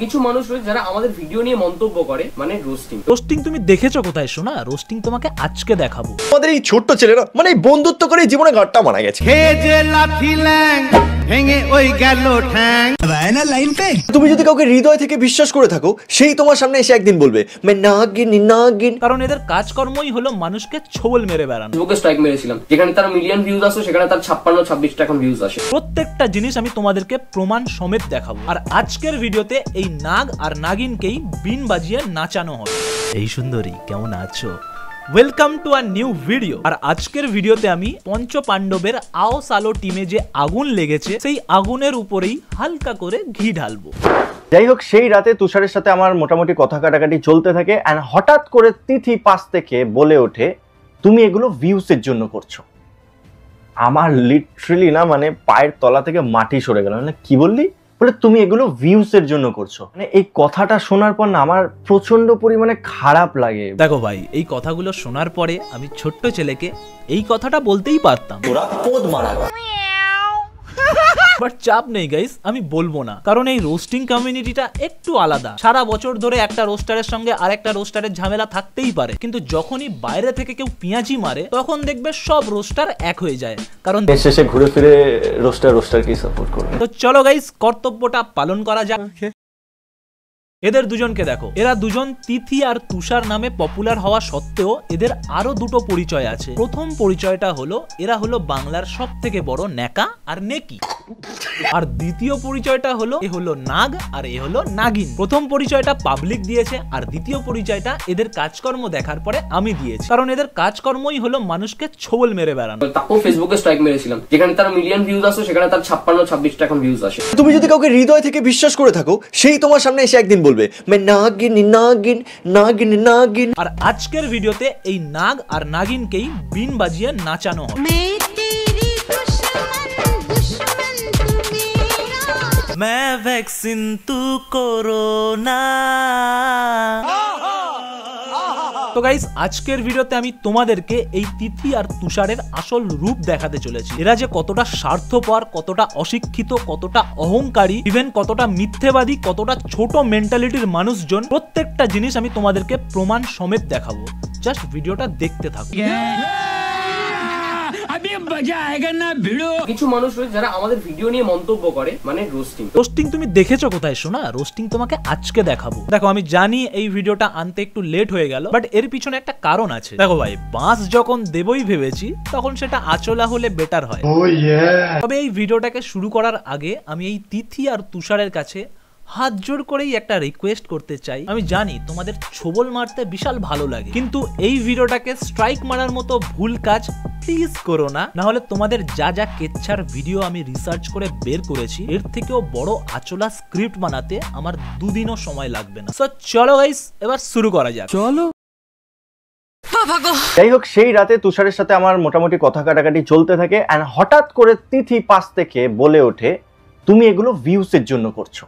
কিছু মানুষ রয়েছে যারা আমাদের ভিডিও নিয়ে মন্তব্য করে, মানে রোস্টিং তুমি দেখেছো কোথায় শোনা? রোস্টিং তোমাকে আজকে দেখাবো। আমাদের এই ছোট্ট ছেলেরা মানে বন্ধুত্ব করে জীবনে ঘাটটা মারা গেছে। তুমি যদি কাউকে হৃদয় থেকে বিশ্বাস করে থাকো, সেই তোমার সামনে এসে একদিন বলবে নাগিন। কারণ এদের কাজকর্মই হলো মানুষকে ছোবল মেরে বেড়ানো। ফেসবুকে স্ট্রাইক মেরেছিলাম, যেখানে তার মিলিয়ন ভিউজ আসে সেখানে তার 56-26টা এখন ভিউজ আসে। প্রত্যেকটা জিনিস আমি তোমাদেরকে প্রমাণ সমেত দেখাবো। আর আজকের ভিডিওতে এই নাগ আর নাগিনকেই বিন বাজিয়ে নাচানো হবে। এই সুন্দরী কেমন আছো? Welcome to a new video. আর আজকের ভিডিওতে আমি পঞ্চ পাণ্ডবের আও সালো টিমে যে আগুন লেগেছে সেই আগুনের উপরেই হালকা করে ঘি ঢালবো। যাই হোক, সেই রাতে তুষারের সাথে আমার মোটামুটি কথা কাটাকাটি চলতে থাকে। এন্ড হঠাৎ করে তিথি পাশ থেকে বলে ওঠে, তুমি এগুলো ভিউসের জন্য করছো। আমার লিটারালি না মানে পায়ের তলা থেকে মাটি সরে গেল। মানে কি বললি? বলে তুমি এগুলো ভিউসের জন্য করছো। মানে এই কথাটা শোনার পর না আমার প্রচন্ড পরিমাণে খারাপ লাগে। দেখো ভাই, এই কথাগুলো শোনার পরে আমি ছোট্ট ছেলেকে এই কথাটা বলতেই পারতাম, তোরা পোদ মারা। বাট চাপ নেই গাইস, আমি বলবো না। কারণ এই রোস্টিং কমিউনিটিটা একটু আলাদা। সারা বছর ধরে একটা রোস্টারের সঙ্গে আরেকটা রোস্টারের ঝামেলা থাকতেই পারে, কিন্তু যখনই বাইরে থেকে কেউ পেঁয়াজি মারে তখন দেখবে সব রোস্টার এক হয়ে যায়। কারণ শেষে ঘুরে ফিরে রোস্টারকেই সাপোর্ট করবে। তো চলো গাইস, কর্তব্যটা পালন করা যাক। এদের দুজনকে দেখো, এরা দুজন তিথি আর তুষার নামে পপুলার হওয়া সত্ত্বেও এদের আরো দুটো পরিচয় আছে। প্রথম পরিচয়টা হলো এরা হলো বাংলার সব থেকে বড় ন্যাকা আর নেকি। আর দ্বিতীয় পরিচয়টা হলো এ হলো নাগ আর এ হলো নাগিন। প্রথম পরিচয়টা পাবলিক দিয়েছে আর দ্বিতীয় পরিচয়টা এদের কাজকর্ম দেখার পরে আমি দিয়েছি। কারণ এদের কাজকর্মই হলো মানুষকে ছোবল মেরে বেড়ানো। তাকেও ফেসবুকে স্ট্রাইক মেরেছিলাম, যেখানে তার মিলিয়ন ভিউজ আসে সেখানে তার 56-26টা এখন ভিউজ আসে। তুমি যদি কাউকে হৃদয় থেকে বিশ্বাস করে থাকো, সেই তোমার সামনে এসে একদিন বলবে নাগিন। আর আজকের ভিডিওতে এই নাগ আর নাগিনকেই বিন বাজিয়ে নাচানো হবে। मैं वैक्सीन तू कोरोना। তো গাইস, আজকের ভিডিওতে আমি তোমাদেরকে এই তিথি আর তুষারের আসল রূপ দেখাতে চলেছি। এরা যে কতটা স্বার্থপর, কতটা অশিক্ষিত, কতটা অহংকারী, ইভেন কতটা মিথ্যেবাদী, কতটা ছোট মেন্টালিটির মানুষজন, প্রত্যেকটা জিনিস আমি তোমাদেরকে প্রমাণ সমেত দেখাবো। জাস্ট ভিডিওটা দেখতে থাকো। কিছু মানুষ রয়েছে যারা আমাদের ভিডিও নিয়ে মন্তব্য করে, মানে রোস্টিং তুমি দেখেছো কোথায় শোনা? রোস্টিং তোমাকে আজকে দেখাবো। দেখো, আমি জানি এই ভিডিওটা আনতে একটু লেট হয়ে গেল, বাট এর পিছনে একটা কারণ আছে। দেখো ভাই, বাঁশ যখন দেবই ভেবেছি তখন সেটা আচলা হলে বেটার হয়। তবে এই ভিডিওটাকে শুরু করার আগে আমি এই তিথি আর তুষারের কাছে হাত জোর করেই একটা রিকোয়েস্ট করতে চাই। আমি জানি তোমাদের ছোবল মারতে বিশাল ভালো লাগে, কিন্তু এই ভিডিওটাকে স্ট্রাইক মারার মতো ভুল কাজ প্লিজ করো না। না হলে তোমাদের যা যা কেচ্ছার ভিডিও আমি রিসার্চ করে বের করেছি, এর থেকেও বড় আচলা স্ক্রিপ্ট বানাতে আমার দুদিনও সময় লাগবে না। সো চলো গাইস, এবার শুরু করা যাক। চলো। যাই হোক, সেই রাতে তুষারের সাথে আমার মোটামুটি কথা কাটাকাটি চলতে থাকে। এন্ড হঠাৎ করে তিথি পাশ থেকে বলে ওঠে, তুমি এগুলো ভিউসের জন্য করছো।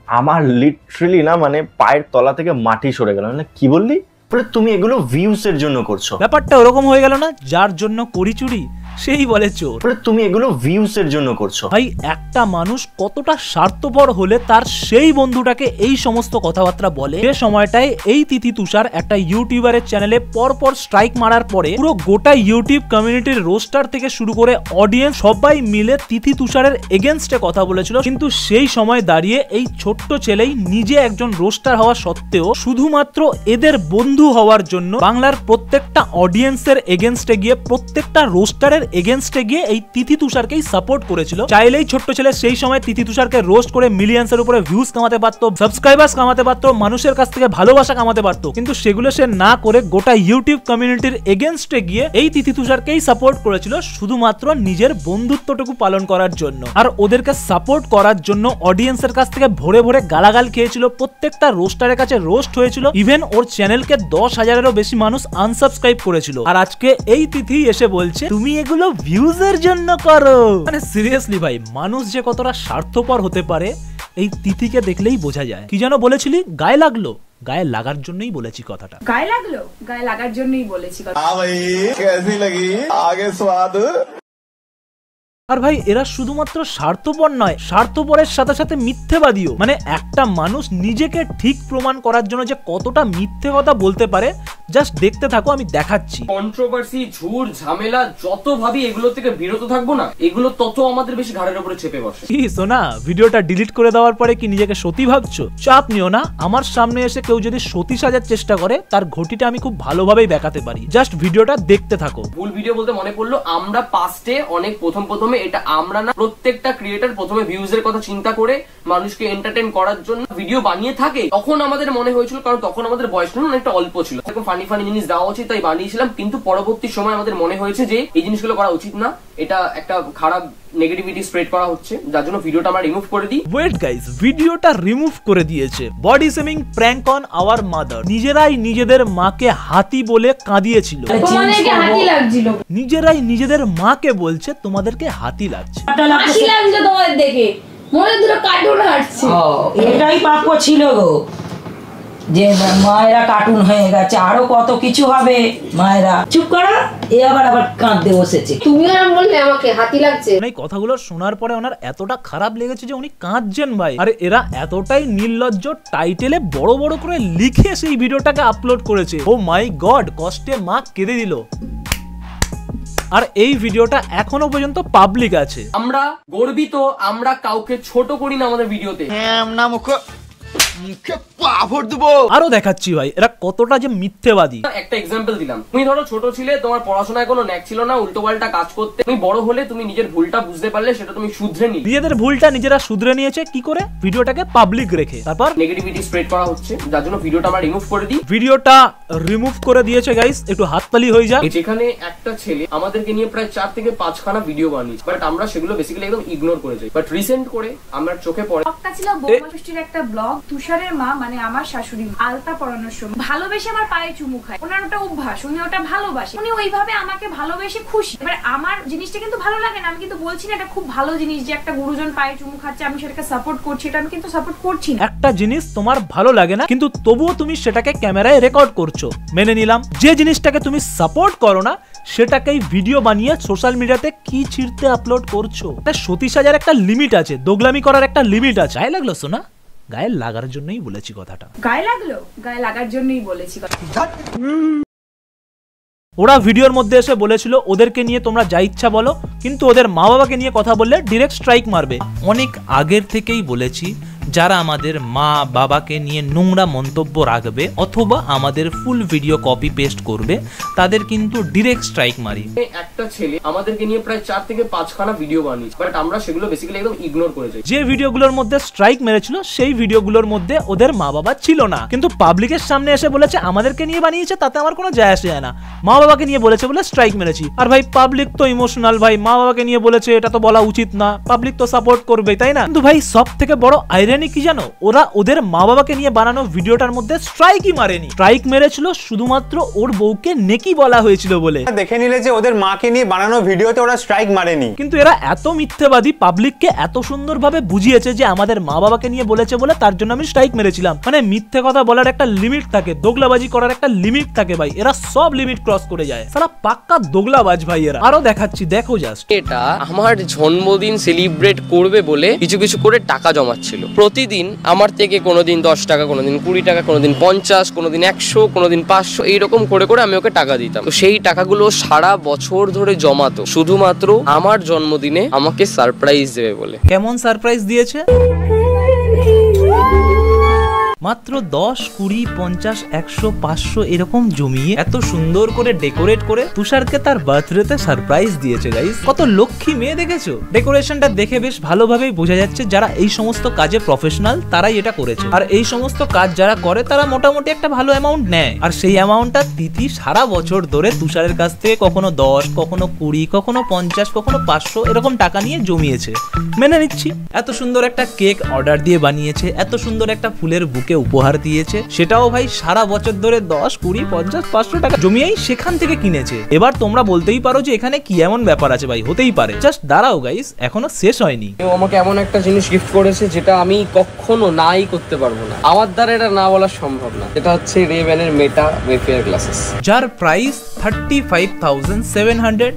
আমার লিটারালি না মানে পায়ের তলা থেকে মাটি সরে গেল। মানে কি বললি? বলে তুমি এগুলো ভিউসের জন্য করছো। ব্যাপারটা ওরকম হয়ে গেল না, যার জন্য করি চুরি সেই বলে চোর। বলে তুমি এগুলো ভিউসের জন্য করছো। ভাই, একটা মানুষ কতটা স্বার্থপর হলে তার সেই বন্ধুটাকে এই সমস্ত কথাবার্তা বলে। সে সময়টায় এই তিথি তুষার একটা ইউটিউবারের চ্যানেলে পরপর স্ট্রাইক মারার পরে পুরো গোটা ইউটিউব কমিউনিটির রোস্টার থেকে শুরু করে অডিয়েন্স সবাই মিলে তিথি তুষারের এগেনস্টে কথা বলেছিল। কিন্তু সেই সময় দাঁড়িয়ে এই ছোট্ট ছেলেই নিজে একজন রোস্টার হওয়া সত্ত্বেও শুধুমাত্র এদের বন্ধু হওয়ার জন্য বাংলার প্রত্যেকটা অডিয়েন্সের এগেনস্টে গিয়ে, প্রত্যেকটা রোস্টারের এগেনস্টে গিয়ে এই তিথি তুষারকেই সাপোর্ট করেছিল। চাইলেই ছোট্ট ছেলে সেই সময় তিথি তুষারকে রোস্ট করে মিলিয়ন্সের উপরে ভিউজ কামাতে পারতো, সাবস্ক্রাইবার্স কামাতে পারতো, মানুষের কাছ থেকে ভালোবাসা কামাতে পারতো, কিন্তু সেগুলো সে না করে গোটা ইউটিউব কমিউনিটির এগেনস্টে গিয়ে এই তিথি তুষারকেই সাপোর্ট করেছিল শুধুমাত্র নিজের বন্ধুত্বটুকু পালন করার জন্য। আর ওদেরকে সাপোর্ট করার জন্য অডিয়েন্সের কাছ থেকে ভরে ভরে গালাগাল খেয়েছিল, প্রত্যেকটা রোস্টারের কাছে রোস্ট হয়েছিল, ইভেন ওর চ্যানেলকে 10,000-এরও বেশি মানুষ আনসাবস্ক্রাইব করেছিল। আর আজকে এই তিথি এসে বলছে তুমি এগুলো ভিউজের জন্য করো। মানে সিরিয়াসলি ভাই, মানুষ যে কতটা স্বার্থপর হতে পারে এই তিথিকে দেখলেই বোঝা যায়। কি যেন বলেছিলি? গায়ে লাগলো? গায়ে লাগার জন্যই বলেছি কথাটা। গায়ে লাগলো? গায়ে লাগার জন্যই বলেছি কথা। কেসি লাগি আগে স্বাদ। আর ভাই এরা শুধুমাত্র স্বার্থপর নয়, স্বার্থপরের সাথে সাথে মিথ্যেবাদীও। মানে একটা মানুষ নিজেকে ঠিক প্রমাণ করার জন্য যে কতটা মিথ্যে কথা বলতে পারে, জাস্ট দেখতে থাকো, আমি দেখাচ্ছি। কন্ট্রোভার্সি, ঝুট ঝামেলা যত ভাবি এগুলো থেকে বিরত থাকবো না, এগুলো তত আমাদের বেশি ঘাড়ের উপরে চেপে বসে। কি সোনা, ভিডিওটা ডিলিট করে দেওয়ার পরে কি নিজেকে সতী ভাবছো? চাপ নিও না, আমার সামনে এসে কেউ যদি সতী সাজার চেষ্টা করে তার ঘটিটা আমি খুব ভালোভাবেই দেখাতে পারি। জাস্ট ভিডিওটা দেখতে থাকো। ভুল ভিডিও বলতে মনে পড়লো, আমরা পাস্টে অনেক প্রথমে এটা আমরা না, প্রত্যেকটা ক্রিয়েটার প্রথমে ভিউজ এর কথা চিন্তা করে মানুষকে এন্টারটেইন করার জন্য ভিডিও বানিয়ে থাকে। তখন আমাদের মনে হয়েছিল, কারণ তখন আমাদের বয়সটা অনেকটা অল্প ছিল, এরকম ফানি জিনিস দেওয়া উচিত তাই বানিয়েছিলাম। কিন্তু পরবর্তী সময় আমাদের মনে হয়েছে যে এই জিনিসগুলো করা উচিত না, এটা একটা খারাপ নেগেটিভিটি স্প্রেড করা হচ্ছে, যার জন্য ভিডিওটা আমরা রিমুভ করে দিই। ওয়েট গাইস, ভিডিওটা রিমুভ করে দিয়েছে। Body shaming prank on our mother. নিজেরাই নিজেদের মাকে হাতি বলে কাঁদিয়েছিল। তোমাদেরকে হাতি লাগছিল, নিজেরাই নিজেদের মাকে বলছে তোমাদেরকে হাতি লাগছে। হাসি লাগছে তোমাদের দেখে, মনে দুটো কার্টুন হাঁটছে। এটাই প্রাপ্য ছিল গো, যে মায়েরা কার্টুন হয়ে গেছে, আরো কত কিছু হবে। মায়েরা চুপ করো, এ আবার কাঁদতে বসেছে। তুমিও না বললে আমাকে হাতি লাগছে। এই কথাগুলো শোনার পরে ওনার এতটা খারাপ লেগেছে যে উনি কাঁদছেন ভাই। আরে এরা এতটাই নির্লজ্জ, টাইটেলে বড় বড় করে লিখে সেই ভিডিওটাকে আপলোড করেছে। ও মাই গড, কষ্টে মা কেঁদে দিল। আর এই ভিডিওটা এখনো পর্যন্ত পাবলিক আছে। আমরা গর্বিত, আমরা কাউকে ছোট করি না আমাদের ভিডিওতে। আরো দেখাচ্ছি ভাই এরা কতটা যে মিথ্যেবাদী। একটা এক্সাম্পল দিলাম, তুমি ধরো ছোট ছিলে, তোমার পড়াশোনায় কোনো ন্যাক ছিল না, উল্টো পাল্টা কাজ করতে। তুমি বড় হলে তুমি নিজের ভুলটা বুঝতে পারলে, সেটা তুমি শুধরে নিলে। নিজেদের ভুলটা নিজেরা শুধরে নিয়েছে কি করে? ভিডিওটাকে পাবলিক রেখে। তারপর নেগেটিভিটি স্প্রেড করা হচ্ছে, যার জন্য ভিডিওটা আমরা রিমুভ করে দিই। ভিডিওটা রিমুভ করে দিয়েছে গাইস, একটু হাততালি হয়ে যাক। যেখানে একটা ছেলে আমাদেরকে নিয়ে প্রায় 4 থেকে 5 খানা ভিডিও বানিয়েছে, বাট আমরা সেগুলো বেসিক্যালি একদম ইগনোর করে যাই। বাট রিসেন্ট করে আমার চোখে পড়ে ব্লগটা ছিল বৌমা ষষ্ঠীর একটা ব্লগ। তুষারের মা মানে আমার শাশুড়ি আলতা পরানোর সময় ভালোবেসে আমার পায়ে চুমু খায়। ওনার ওটা অভ্যাস, উনি ওটা ভালোবাসে, উনি ওইভাবে আমাকে ভালোবেসে খুশি। এবার আমার জিনিসটা কিন্তু ভালো লাগে না, আমি কিন্তু বলছি না এটা খুব ভালো জিনিস যে একটা গুরুজন পায়ে চুমু খাচ্ছে, আমি সেটাকে সাপোর্ট করছি, এটা আমি কিন্তু সাপোর্ট করছি না। একটা জিনিস তোমার ভালো লাগে না, কিন্তু তবুও তুমি সেটাকে ক্যামেরায় রেকর্ড করছো, মেনে নিলাম। যে জিনিসটাকে তুমি সাপোর্ট করো না সেটাকেই ভিডিও বানিয়ে সোশ্যাল মিডিয়াতে কি ছিঁড়তে আপলোড করছো। সতী সাজার একটা লিমিট আছে, দোগলামি করার একটা লিমিট আছে। গায়ে লাগলো শোনা? গায়ে লাগার জন্যই বলেছি কথাটা। গায়ে লাগলো, গায়ে লাগার জন্যই বলেছি কথা। ওরা ভিডিওর মধ্যে এসে বলেছিল ওদেরকে নিয়ে তোমরা যা ইচ্ছা বলো, কিন্তু ওদের মা বাবাকে নিয়ে কথা বললে ডিরেক্ট স্ট্রাইক মারবে। অনেক আগের থেকেই বলেছি, যারা আমাদের মা বাবাকে নিয়ে নোংরা মন্তব্য রাখবে অথবা আমাদের ফুল ভিডিও কপি পেস্ট করবে, তাদের কিন্তু ডিরেক্ট স্ট্রাইক মারি। একটা ছেলে আমাদেরকে নিয়ে প্রায় 4 থেকে 5 খানা ভিডিও বানিয়েছে, বাট আমরা সেগুলো বেসিক্যালি একদম ইগনোর করে যাই। যে ভিডিওগুলোর মধ্যে স্ট্রাইক মেরেছিল সেই ভিডিওগুলোর মধ্যে ওদের মা বাবা ছিল না, কিন্তু পাবলিকের সামনে এসে বলেছে আমাদেরকে নিয়ে বানিয়েছে, তাতে আমার কোনো যায় আসে না, মা বাবাকে নিয়ে বলেছে বলে স্ট্রাইক মেরেছি। আর ভাই পাবলিক তো ইমোশনাল ভাই, মা বাবাকে নিয়ে বলেছে এটা তো বলা উচিত না, পাবলিক তো সাপোর্ট করবে, তাই না? কিন্তু ভাই সব থেকে বড় আইরনি কি জানো? ওরা ওদের মা বাবাকে নিয়ে বানানো ভিডিওটার মধ্যে স্ট্রাইকই মারেনি, স্ট্রাইক মেরেছিল শুধুমাত্র ওর বউকে নেকি বলা হয়েছিল বলে। দেখে নিলে যে ওদের মাকে নিয়ে বানানো ভিডিওতে ওরা স্ট্রাইক মারেনি। কিন্তু এরা এত মিথ্যেবাদী, পাবলিককে এত সুন্দরভাবে বুঝিয়েছে যে আমাদের মা বাবাকে নিয়ে বলেছে বলে তার জন্য আমি স্ট্রাইক মেরেছিলাম। মানে মিথ্যে কথা বলার একটা লিমিট থাকে, দোগলাবাজি করার একটা লিমিট থাকে ভাই, এরা সব লিমিট ক্রস করে যায়। সালা পাক্কা দোগলাবাজ ভাই এরা। আরো দেখাচ্ছি, দেখো জাস্ট। এটা আমার জন্মদিন সেলিব্রেট করবে বলে কিছু কিছু করে টাকা জমাচ্ছিল। প্রতিদিন আমার থেকে কোনোদিন 10 টাকা, কোনোদিন 20 টাকা, কোনোদিন 50, কোনোদিন 100, কোনোদিন 500, এইরকম করে করে আমি ওকে টাকা দিতাম। তো সেই টাকাগুলো সারা বছর ধরে জমাতো শুধুমাত্র আমার জন্মদিনে আমাকে সারপ্রাইজ দেবে বলে। কেমন সারপ্রাইজ দিয়েছে? মাত্র 10, 20, 50, 100, 500 এরকম জমিয়ে এত সুন্দর করে ডেকোরেট করে তুষারকে তার বার্থডেতে সারপ্রাইজ দিয়েছে গাইস। কত লক্ষ্মী মেয়ে দেখেছো? ডেকোরেশনটা দেখে বেশ ভালোভাবেই বোঝা যাচ্ছে যারা এই সমস্ত কাজে প্রফেশনাল তারাই এটা করেছে। আর এই সমস্ত কাজ যারা করে তারা মোটামুটি একটা ভালো অ্যামাউন্ট নেয়, আর সেই অ্যামাউন্টটা তিথি সারা বছর ধরে তুষারের কাছ থেকে কখনো 10, কখনো 20, কখনো 50, কখনো 500 এরকম টাকা নিয়ে জমিয়েছে। মেনে নিচ্ছি, এত সুন্দর একটা কেক অর্ডার দিয়ে বানিয়েছে, এত সুন্দর একটা ফুলের বুকে উপহার দিয়েছে, সেটাও ভাই সারা বছর ধরে 10, 20, 50, 500 টাকা জমিয়েই সেখান থেকে কিনেছে। এবার তোমরা বলতেই পারো যে এখানে কি এমন ব্যাপার আছে ভাই, হতেই পারে। জাস্ট দাঁড়াও গাইস, এখনো শেষ হয়নি। কেউ আমাকে এমন একটা জিনিস গিফট করেছে যেটা আমি কখনো নাই করতে পারবো না, আমার দ্বারা এটা না বলা সম্ভব না। এটা হচ্ছে রেব্যানের মেটা ওয়েফেয়ার গ্লাসেস, যার প্রাইস 35,700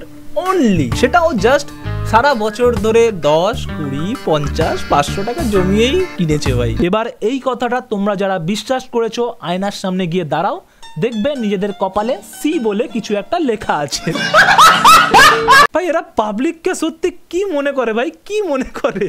অনলি, সেটাও জাস্ট সারা বছর ধরে 10, 20, 50, 500 টাকা জমিয়েই কিনেছে ভাই। এবার এই কথাটা তোমরা যারা বিশ্বাস করেছো আয়নার সামনে গিয়ে দাঁড়াও, দেখবে নিজেদের কপালে সি বলে কিছু একটা লেখা আছে। ভাই এরা পাবলিককে সত্যি কি মনে করে ভাই, কি মনে করে?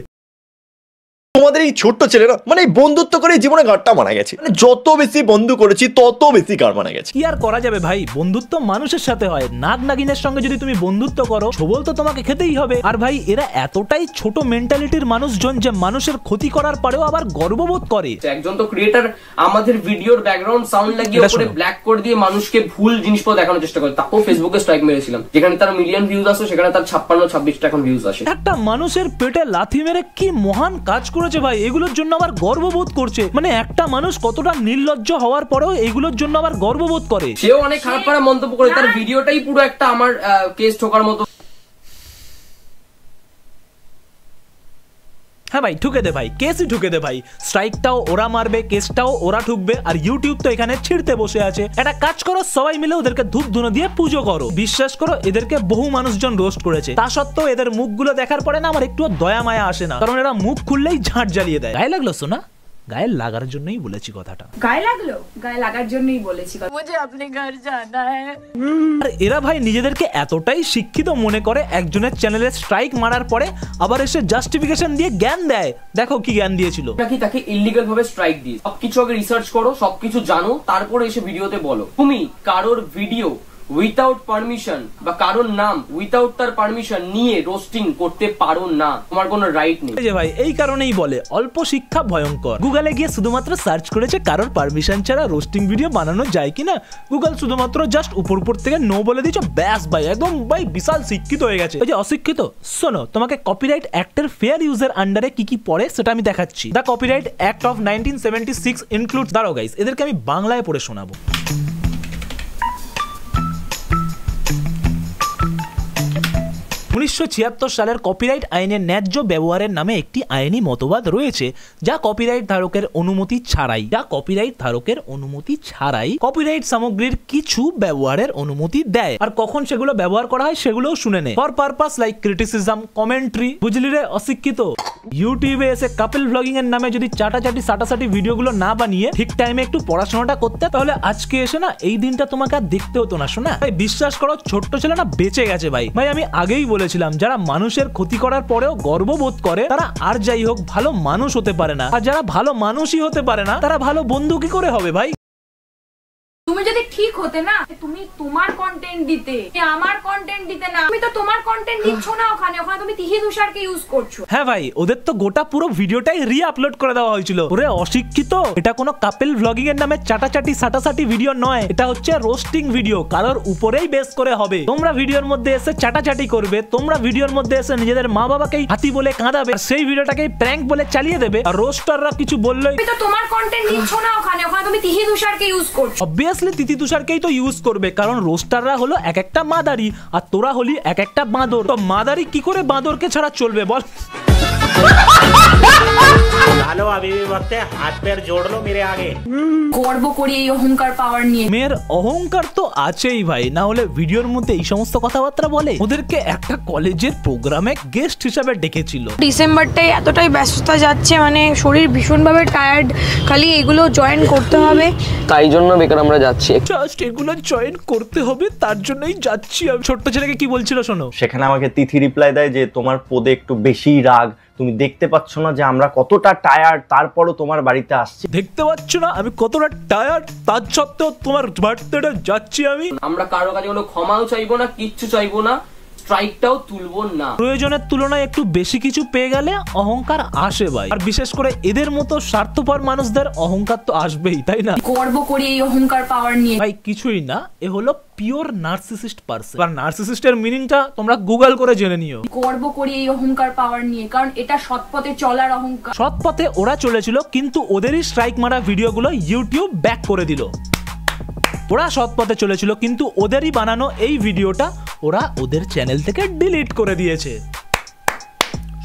তোমাদের এই ছোট্ট ছেলেরা মানে বন্ধুত্ব করে জীবনে গাড়টা মারা গেছে, মানে যত বেশি বন্ধু করেছি তত বেশি গাড় মারা গেছে। কি আর করা যাবে ভাই, বন্ধুত্ব মানুষের সাথে হয়, নাগ নাগিনের সঙ্গে যদি তুমি বন্ধুত্ব করো ছবল তো তোমাকে খেতেই হবে। আর ভাই এরা এতটাই ছোট মেন্টালিটির মানুষজন যে মানুষের ক্ষতি করার পরেও আবার গর্ববোধ করে। একজন তো ক্রিয়েটার আমাদের ভিডিওর ব্যাকগ্রাউন্ড সাউন্ড লাগিয়ে উপরে ব্ল্যাক করে দিয়ে মানুষকে ভুল জিনিসপত্র দেখানোর চেষ্টা করে, তাকেও ফেসবুকে স্ট্রাইক মেরেছিলাম, যেখানে তার মিলিয়ন ভিউজ আসে সেখানে তার 56-26টা এখন ভিউজ আসে। একটা মানুষের পেটে লাথি মেরে কি মহান কাজ করেছে ভাই, এগুলোর জন্য আবার গর্ববোধ করছে। মানে একটা মানুষ কতটা নির্লজ্জ হওয়ার পরেও এগুলোর জন্য আবার গর্ববোধ করে। সেও অনেক খারাপ খারাপ মন্তব্য করে, তার ভিডিওটাই পুরো একটা আমার কেস ঠোকার মতো। হ্যাঁ ভাই ঠুকে দে ভাই, কেসই ঠুকে দে ভাই, স্ট্রাইকটাও ওরা মারবে, কেসটাও ওরা ঠুকবে, আর ইউটিউব তো এখানে ছিড়তে বসে আছে। একটা কাজ করো, সবাই মিলে ওদেরকে ধূপ ধুনো দিয়ে পুজো করো। বিশ্বাস করো এদেরকে বহু মানুষজন রোস্ট করেছে, তা সত্ত্বেও এদের মুখগুলো দেখার পরে না আমার একটু দয়া মায়া আসে না, কারণ এরা মুখ খুললেই ঝাঁট জ্বালিয়ে দেয়। গায়ে লাগলো শোনা? গায়ে লাগার জন্যই বলেছি কথাটা। গায়ে লাগলো? গায়ে লাগার জন্যই বলেছি কথা। মুঝে আপনি ঘর জানা হ্যায়। আর এরা ভাই নিজেদেরকে এতটাই শিক্ষিত মনে করে, একজনের চ্যানেলে স্ট্রাইক মারার পরে আবার এসে জাস্টিফিকেশন দিয়ে জ্ঞান দেয়। দেখো কি জ্ঞান দিয়েছিল, নাকি তাকে ইল্লিগাল ভাবে স্ট্রাইক দিয়ে। সবকিছু আগে রিসার্চ করো, সবকিছু জানো, তারপরে এসে ভিডিওতে বলো। তুমি কারোর ভিডিও উইথাউট পারমিশন বা কারোর নাম উইথাউট তার পারমিশন নিয়ে রোস্টিং করতে পারো না, তোমার কোনো রাইট নেই। যে ভাই এই কারণেই বলে অল্প শিক্ষা ভয়ঙ্কর। গুগলে গিয়ে শুধুমাত্র সার্চ করেছে কারোর পারমিশন ছাড়া রোস্টিং ভিডিও বানানো যায় কিনা, গুগল শুধুমাত্র জাস্ট উপর থেকে নো বলে দিয়েছে, ব্যাস ভাই একদম ভাই বিশাল শিক্ষিত হয়ে গেছে। ওই যে অশিক্ষিত, শোনো তোমাকে কপিরাইট অ্যাক্টের ফেয়ার ইউজের আন্ডারে কি কি পড়ে সেটা আমি দেখাচ্ছি। The copyright act of 1976 includes, দাঁড়াও গাইস এদেরকে আমি বাংলায় পড়ে শোনাবো। 1976 সালের কপিরাইট আইনের ন্যায্য ব্যবহারের নামে একটি আইনি মতবাদ রয়েছে, যা কপিরাইট ধারকের অনুমতি ছাড়াই কপিরাইট সামগ্রীর কিছু ব্যবহারের অনুমতি দেয়। আর কখন সেগুলো ব্যবহার করা হয় সেগুলোও শুনে নে। For purpose like criticism, commentary. বুঝলি রে অশিক্ষিত? ইউটিউবে এসে কাপল ব্লগিং এর নামে যদি চাটাচাটি সাটাসাটি ভিডিওগুলো না বানিয়ে ঠিক টাইমে একটু পড়াশোনাটা করতে, তাহলে আজকে এসে না এই দিনটা তোমাকে আর দেখতে হতো না। শোনা ভাই বিশ্বাস করো ছোট্ট ছেলে না বেঁচে গেছে ভাই। ভাই আমি আগেই বলেছিলাম যারা মানুষের ক্ষতি করার পরেও গর্ববোধ করে তারা আর যাই হোক ভালো মানুষ হতে পারে না, আর যারা ভালো মানুষই হতে পারে না তারা ভালো বন্ধু কি করে হবে ভাই? তুমি যদি ঠিক হতে না, তুমি তোমার কন্টেন্ট দিতে, আমার কন্টেন্ট দিতে না। তুমি তো তোমার কন্টেন্ট দিচ্ছ না, ওখানে তুমি তিথি তুষারকে ইউজ করছো। হ্যাঁ ভাই ওদের তো গোটা পুরো ভিডিওটাই রি-আপলোড করে দেওয়া হয়েছিল। ওরে অশিক্ষিত, এটা কোনো কাপল ব্লগিং এর নামে চাটাচাটি সাটাসাটি ভিডিও নয়, এটা হচ্ছে রোস্টিং ভিডিও, কারোর উপরেই বেস করে হবে। তোমরা ভিডিওর মধ্যে এসে চাটাচাটি করবে, তোমরা ভিডিওর মধ্যে এসে নিজেদের মা বাবাকেই হাতি বলে কাঁদাবে, সেই ভিডিওটাকে প্র্যাঙ্ক বলে চালিয়ে দেবে, আর রোস্টাররা কিছু বললেই তুমি তো তোমার কন্টেন্ট দিচ্ছ না, ওখানে তুমি তিথি তুষারকে ইউজ করছো। তিথি তুষারকেই তো ইউজ করবে, কারণ রোস্টাররা হলো এক একটা মাদারি আর তোরা হলি এক একটা বাঁদর। তো মাদারি কি করে বাঁদরকে ছাড়া চলবে বল? ভালো আবির্ভাবে হাত পের জোড়লো মেরে আগে। গর্ব করি এই অহংকার পাওয়ার নিয়ে। মেয়ের অহংকার তো আছেই ভাই, না হলে ভিডিওর মধ্যে এই সমস্ত কথাবার্তা বলে। ওদেরকে একটা কলেজের প্রোগ্রামে গেস্ট হিসাবে ডেকেছিল। ডিসেম্বরটাই এতটাই ব্যস্ততা যাচ্ছে, মানে শরীর ভীষণভাবে টায়ার্ড, খালি এগুলো জয়েন করতে হবে, তাই জন্য বেকার আমরা যাচ্ছি। জাস্ট এগুলো জয়েন করতে হবে তার জন্যই যাচ্ছি। আমি ছোট্ট ছেলেকে কি বলছিল শোনো, সেখানে আমাকে তিথি রিপ্লাই দেয় যে তোমার পদে একটু বেশি রাগ, তুমি দেখতে পাচ্ছ না যে আমরা কতটা টায়ার্ড, তারপরও তোমার বাড়িতে আসছি। দেখতে পাচ্ছ না আমি কতটা টায়ার্ড, তার সত্ত্বেও তোমার বার্থডেটা যাচ্ছি আমি। আমরা কারো কাছে কোনো ক্ষমাও চাইবো না, কিচ্ছু চাইবো না, স্ট্রাইকটাও তুলবো না। প্রয়োজনের তুলনায় একটু বেশি কিছু পেয়ে গেলে অহংকার আসে ভাই, আর বিশেষ করে এদের মতো স্বার্থপর মানুষদের অহংকার তো আসবেই, তাই না? গর্ব করি এই অহংকার পাওয়ার নিয়ে। ভাই কিছুই না, এ হলো পিওর নার্সিসিস্ট পারসন। আর নার্সিসিস্টের মিনিংটা তোমরা গুগল করে জেনে নিও। গর্ব করি এই অহংকার পাওয়ার নিয়ে, কারণ এটা সৎপথে চলার অহংকার। সৎপথে ওরা চলেছিল, কিন্তু ওদেরই স্ট্রাইক মারা ভিডিওগুলো ইউটিউব ব্যাক করে দিল। ওরা সৎপথে চলেছিল, কিন্তু ওদেরই বানানো এই ভিডিওটা ওরা ওদের চ্যানেল থেকে ডিলিট করে দিয়েছে।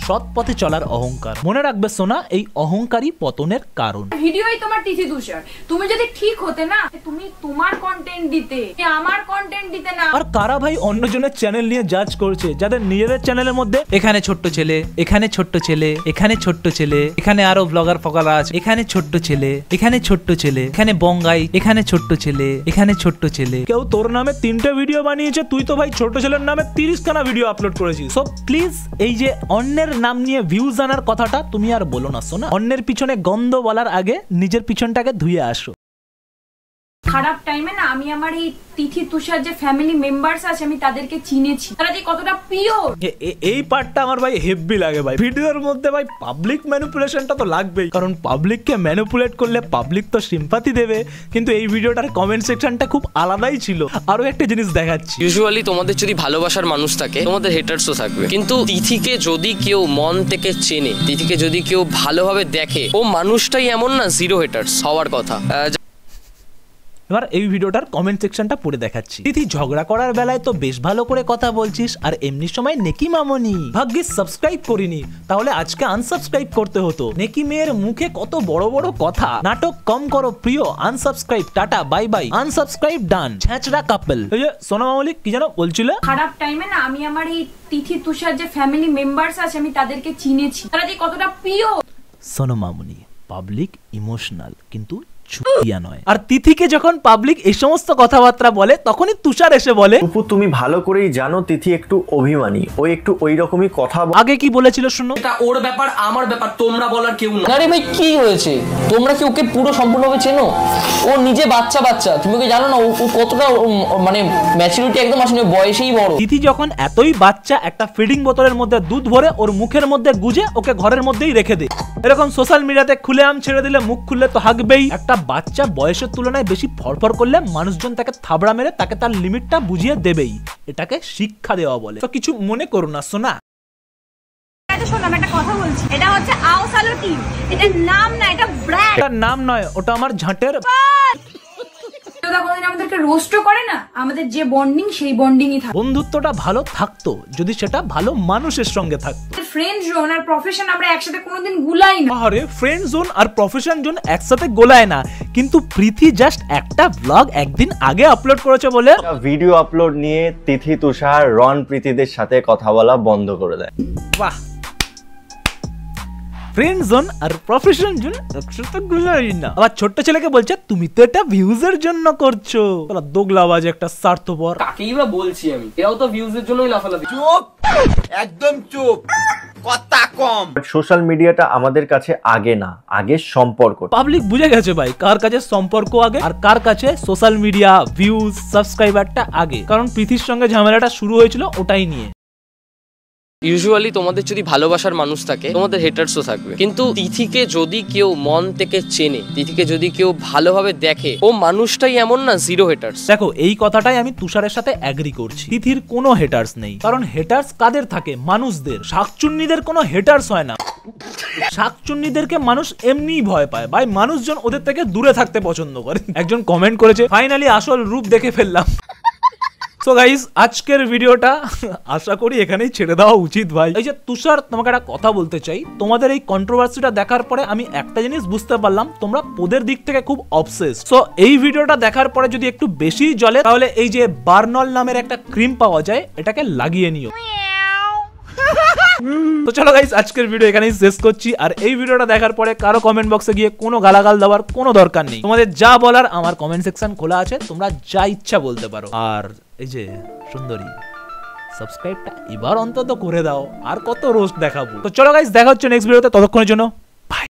সৎ পথে চলার অহংকার। মনে রাখবে সোনা, এই অহংকারই পতনের কারণ। ভিডিওই তোমার তিথি তুষার, তুমি যদি ঠিক হতে না, তুমি তোমার কন্টেন্ট দিতে, আমার কন্টেন্ট দিতে না। আর কারা ভাই অন্যজনের চ্যানেল নিয়ে জাজ করছে, যাদের নিজেদের চ্যানেলের মধ্যে এখানে ছোট্ট ছেলে, এখানে ছোট্ট ছেলে, এখানে ছোট্ট ছেলে, এখানে আরো ব্লগার ফকার আছে, এখানে ছোট্ট ছেলে, এখানে ছোট্ট ছেলে, এখানে বঙ্গাই, এখানে ছোট্ট ছেলে, এখানে ছোট্ট ছেলে। কেউ তোর নামে 3টে ভিডিও বানিয়েছে, তুই তো ভাই ছোট ছেলের নামে 30খানা ভিডিও আপলোড করেছিস। সো প্লিজ এই যে অন্যের নাম নিয়ে ভিউজ আনার কথাটা তুমি আর বলো না সোনা। অন্যের পিছনে গন্ধ বলার আগে নিজের পিছনটাকে ধুয়ে আসো। খারাপ টাইমে না আমি আমার এই তিথি তুষার যে ফ্যামিলি মেম্বার্স আছে আমি তাদেরকে চিনেছি, তারা যে কতটা পিওর। এই পার্টটা আমার ভাই হেভি লাগে ভাই। ভিডিওর মধ্যে ভাই পাবলিক ম্যানিপুলেশনটা তো লাগবেই, কারণ পাবলিককে ম্যানিপুলেট করলে পাবলিক তো সিম্পাথি দেবে। কিন্তু এই ভিডিওটার কমেন্ট সেকশনটা খুব আলাদাই ছিল। আরো একটা জিনিস দেখাচ্ছি, ইউজুয়ালি তোমাদের যদি ভালোবাসার মানুষ থাকে, তোমাদের হেটার্সও থাকবে, কিন্তু তিথিকে যদি কেউ মন থেকে চেনে, তিথিকে যদি কেউ ভালোভাবে দেখে, ও মানুষটাই এমন না জিরো হেটার্স হওয়ার কথা। এবার এই ভিডিওটার কমেন্ট সেকশনটা পড়ে দেখাচ্ছি। তিথি, ঝগড়া করার বেলায় তো বেশ ভালো করে কথা বলছিস, আর এমনি সময় নেকি মামনি ভাগ্যিস সাবস্ক্রাইব করিনি, তাহলে আজকে আনসাবস্ক্রাইব করতে হতো। নেকি মেয়ের মুখে কত বড় বড় কথা। নাটক কম করো প্রিয়, unsubscribe, tata bye bye, unsubscribe done, ছ্যাঁচড়া কাপল। এই যে সোনা মামনি কি যেন বলছিল, খারাপ টাইমে না আমি আমার এই তিথি তুষার যে ফ্যামিলি মেম্বার্স আছে আমি তাদেরকে চিনেছি, তারা যে কতটা পিওর। সোনা মামনি পাবলিক ইমোশনাল কিন্তু চুতিয়া নয়। আর তিথিকে যখন পাবলিক এই সমস্ত কথাবার্তা বলে, তখনই তুষার এসে বলে, উপু তুমি ভালো করেই জানো তিথি একটু অভিমানী, ও একটু ওই রকমই কথা আগে কি বলেছিল শুনো। এটা ওর ব্যাপার, আমার ব্যাপার, তোমরা বলার কেউ না। আরে ভাই কি হয়েছে, তোমরা কি ওকে পুরো সম্পূর্ণভাবে চেনো? ও নিজে বাচ্চা, তুমি ওকে জানো না ও কতটা মানে ম্যাচুরিটি একদম আসলে বয়সেই বড়। তিথি যখন এতই বাচ্চা, একটা ফিডিং বোতলের মধ্যে দুধ ভরে ওর মুখের মধ্যে গুজে ওকে ঘরের মধ্যেই রেখে দেয়। এরকম সোশ্যাল মিডিয়াতে খুলে আম ছেড়ে দিলে মুখ খুললে তো হাঁকবেই। একটা বাচ্চা বয়সের তুলনায় বেশি ফরফর করলে মানুষজন তাকে থাবড়া মেরে তাকে তার লিমিটটা বুঝিয়ে দেবেই। এটাকে শিক্ষা দেওয়া বলে। তো কিছু মনে করো না সোনা। শোনো আমি একটা কথা বলছি, এটা হচ্ছে আওসালো টিম, এটা নাম না, এটা ব্র্যান্ড। এটা নাম নয়, ওটা আমার ঝাঁটের। আমাদেরকে রোস্টও করে না, আমাদের যে বন্ডিং সেই বন্ডিংই থাকে। বন্ধুত্বটা ভালো থাকতো যদি সেটা ভালো মানুষের সঙ্গে থাকতো। ফ্রেন্ড জোন আর প্রফেশন আমরা একসাথে কোনোদিন গুলাই না। আরে ফ্রেন্ড জোন আর প্রফেশন জোন একসাথে গোলায় না, কিন্তু প্রীতি জাস্ট একটা ব্লগ একদিন আগে আপলোড করেছে বলে ভিডিও আপলোড নিয়ে তিথি তুষার রন প্রীতিদের সাথে কথা বলা বন্ধ করে দেয়। বাহ, ফ্রেন্ড জোন আর প্রফেশন জোন একসাথে গুলাই না। আবার ছোট্ট ছেলেকে বলছে তুমি তো এটা ভিউজের জন্য করছো। দোগলাবাজ একটা স্বার্থপর। কাকেই বা বলছি আমি, এরাও তো ভিউজের জন্যই লাফালাফি। চুপ, একদম চুপ, কথা কম। সোশ্যাল মিডিয়াটা আমাদের কাছে আগে না, আগে সম্পর্ক। পাবলিক বুঝে গেছে ভাই কার কাছে সম্পর্ক আগে আর কার কাছে সোশ্যাল মিডিয়া ভিউজ সাবস্ক্রাইবারটা আগে। কারণ প্রীতির সঙ্গে ঝামেলাটা শুরু হয়েছিল ওটাই নিয়ে। ইউজুয়ালি তোমাদের যদি ভালোবাসার মানুষ থাকে, তোমাদের হেটার্সও থাকবে, কিন্তু তিথিকে যদি কেউ মন থেকে চেনে, তিথিকে যদি কেউ ভালোভাবে দেখে, ও মানুষটাই এমন না জিরো হেটার্স। দেখো এই কথাটাই আমি তুষারের সাথে এগ্রি করছি। তিথির কোনো হেটার্স নেই, কারণ হেটার্স কাদের থাকে? মানুষদের। শাকচুন্নিদের কোনো হেটার্স হয় না। শাকচুন্নিদেরকে মানুষ এমনিই ভয় পায় ভাই, মানুষজন ওদের থেকে দূরে থাকতে পছন্দ করে। একজন কমেন্ট করেছে, ফাইনালি আসল রূপ দেখে ফেললাম। সো গাইস, আজকের ভিডিওটা আশা করি এখানেই ছেড়ে দেওয়া উচিত ভাই। এই যে তুষার, তোমাকে একটা কথা বলতে চাই, তোমাদের এই কন্ট্রোভার্সিটা দেখার পরে আমি একটা জিনিস বুঝতে পারলাম, তোমরা ওদের দিক থেকে খুব অবসেস। সো এই ভিডিওটা দেখার পরে যদি একটু বেশি জ্বলে, তাহলে এই যে বার্নল নামের একটা ক্রিম পাওয়া যায়, এটাকে লাগিয়ে নিও। তো চলো গাইস, আজকের ভিডিও এখানেই শেষ করছি। আর এই ভিডিওটা দেখার পরে কারো কমেন্ট বক্সে গিয়ে কোনো গালাগাল দেওয়ার কোনো দরকার নেই। তোমাদের যা বলার আমার কমেন্ট সেকশন খোলা আছে, তোমরা যা ইচ্ছা বলতে পারো। আর এই যে সুন্দরী, সাবস্ক্রাইবটা এবার অন্তত করে দাও, আর কত রোস্ট দেখাবো। তো চলো গাইস, দেখা হচ্ছে নেক্সট ভিডিওতে, ততক্ষণের জন্য বাই।